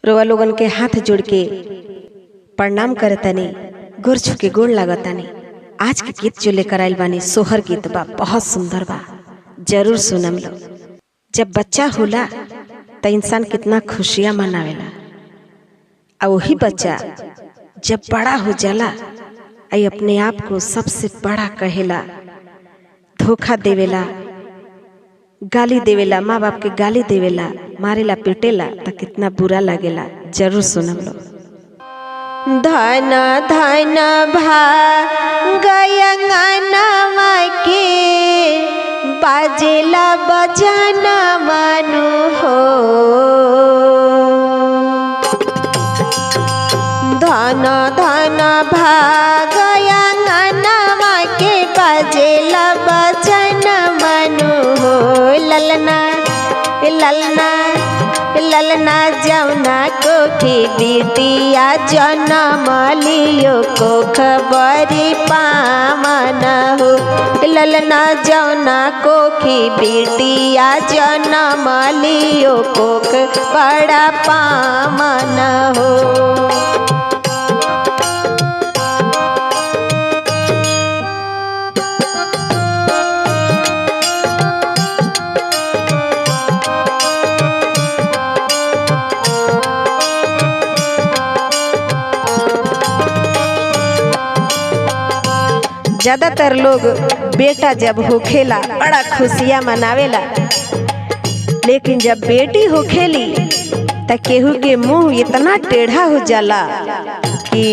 रोवा लोगन के हाथ जोड़ के प्रणाम करतनी, गोर छू के गोड़ लागतनी। आज के गीत जो लेकर आइल बानी सोहर गीत बा, बहुत सुंदर बा, जरूर सुनम लो। जब बच्चा होला तो इंसान कितना खुशियां मनावेला, और वही बच्चा जब बड़ा हो जाला आई अपने आप को सबसे बड़ा कहेला, धोखा देवेला, गाली देवेला, माँ बाप के गाली देवेला, मारेला, पीटेला तो कितना बुरा लगेला। जरूर सुनम लो। धन धन भागयंगनवा के बाजेला बजाना मानु हो। धन धन भागयंगनवा के बाजेला बजाना मानु हो। ललना ललना ललना जौना कोखी बिटिया जनम लियो को खबरी पावन हो। ललना जौना कोखी बिटिया जनम लियो कोख बड़ा पावन हो। ज्यादातर लोग बेटा जब होखेला बड़ा खुशियां मनावेला, लेकिन जब बेटी होखेली त केहू के मुंह इतना टेढ़ा हो जाला कि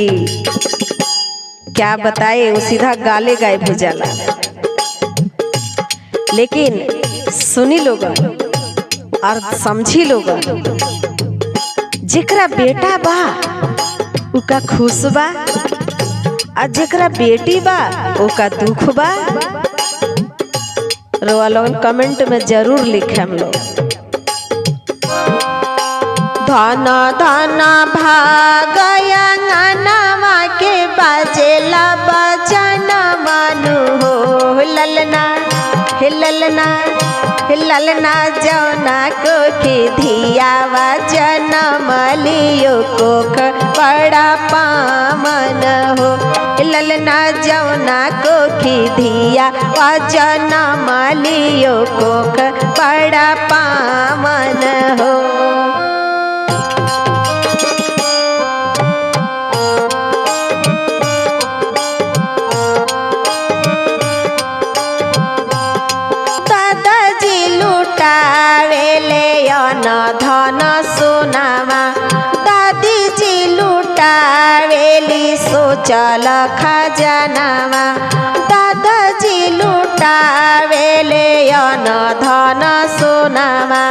क्या बताए, वो सीधा गाले गायब हो जाला। लेकिन सुनी लोग और समझी लोग, जेकरा बेटा बा उका खुश बा, और जेकरा बेटी बा ओका दुख बा। रोवा लोगन कमेंट में जरूर लिखे हम लोग। धन धन भागयंगनवा के बाजेला बजाना मानु हो। ललना हे ललना ललना जौना कोखी धियावा जनम लियो कोख बड़ा पावन हो। ललना जौना कोखी धियावा जनम लियो कोख बड़ा पावन हो। धन सोनावा दादी जी लुटावेली सोचल खजानावा। दादाजी लुटावेले अन धन सोनावा,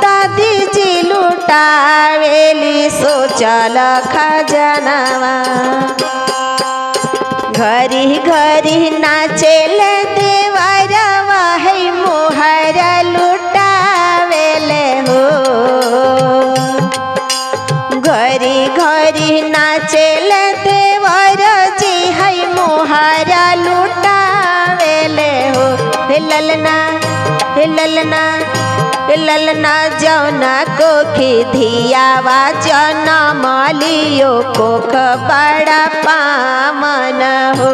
दादी जी लुटावेली सोचल खजानावा। घरी घरी नाचेले देवरवा है मोहर लुटावेले हो। घरी घरी नाचेले देवर जी है मोहर लुटावेले हो। ललना ललना ललना जौना कोखी धियावा जनम लियो कोख बड़ा पावन हो।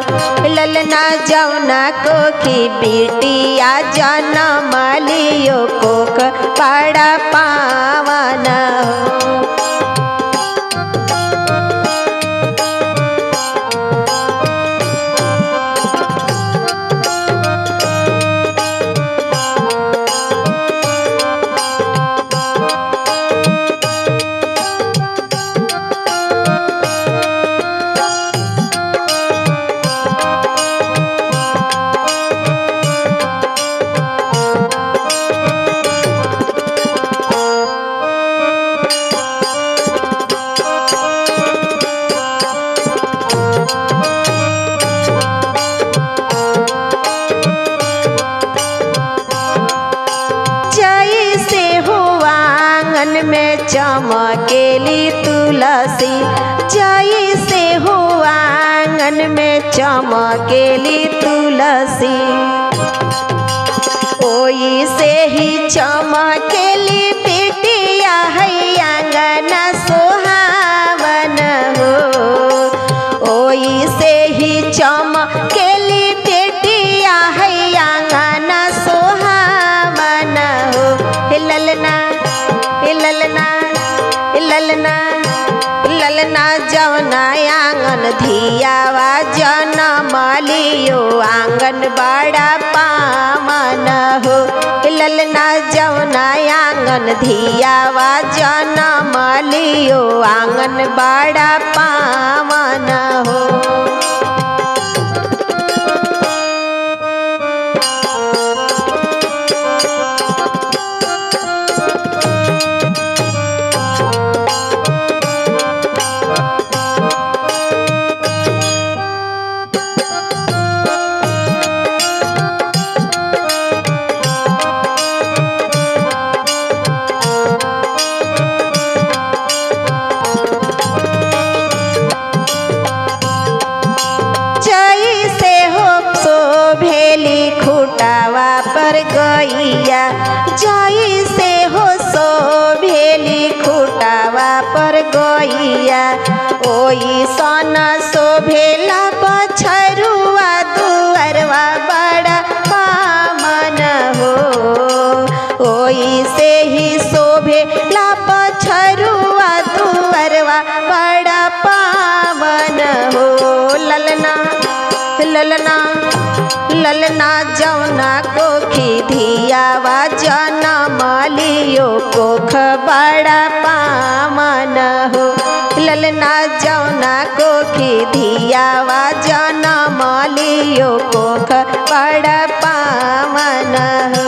ललना जौना कोखी बिटिया जनम लियो कोख बड़ा पावन हो। में चमकेली तुलसी, जैसे हो आंगन में चमकेली तुलसी, ओई से ही चमकेली बिटिया है आंगन सो ललना ललना जौना आंगन धियावा जनम लियो आंगन बड़ा पावन हो। ललना जौना आंगन धियावा जनम लियो आंगन बड़ा पावन हो। खुटावा पर गैया जैसे हो शोभेली खुटावा पर गैया ओई सन शोभेला बछरुआ दुअरवा बड़ा पावन हो। ओई से ही शोभेला बछरुआ दुअरवा बड़ा पावन हो। ललना ललना ललना जौना कोखी धियावा जनम लियो कोख बड़ा पावन हो। ललना जौना कोखी धियावा जनम लियो कोख बड़ा पावन हो।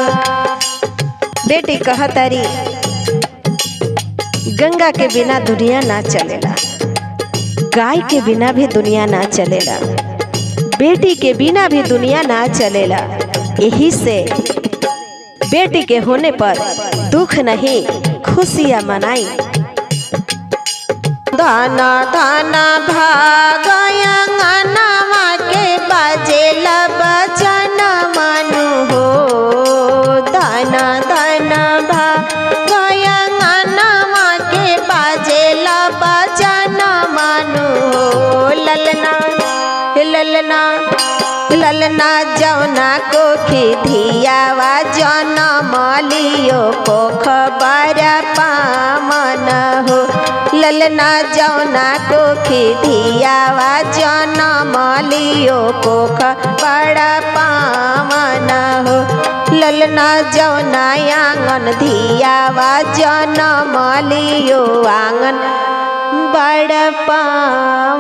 बेटी कहतारी गंगा के बिना दुनिया ना चलेला, गाय के बिना भी दुनिया ना चलेला, बेटी के बिना भी दुनिया ना चलेला। यही से बेटी के होने पर दुख नहीं खुशियाँ मनाई। दाना दाना भागया अंगनवा के बाजेला बचन मनु हो। दाना दाना भागया अंगनवा के बाजेला बचन मनु हो। ललना ललना ललना जौना कोखी धियावा जनम लियो कोख बड़ा पावन हो। ललना जौना कोखी धियावा जनम लियो कोख बड़ा पावन हो। ललना जौना आंगन धियावा जनम लियो आंगन बड़ा पावन।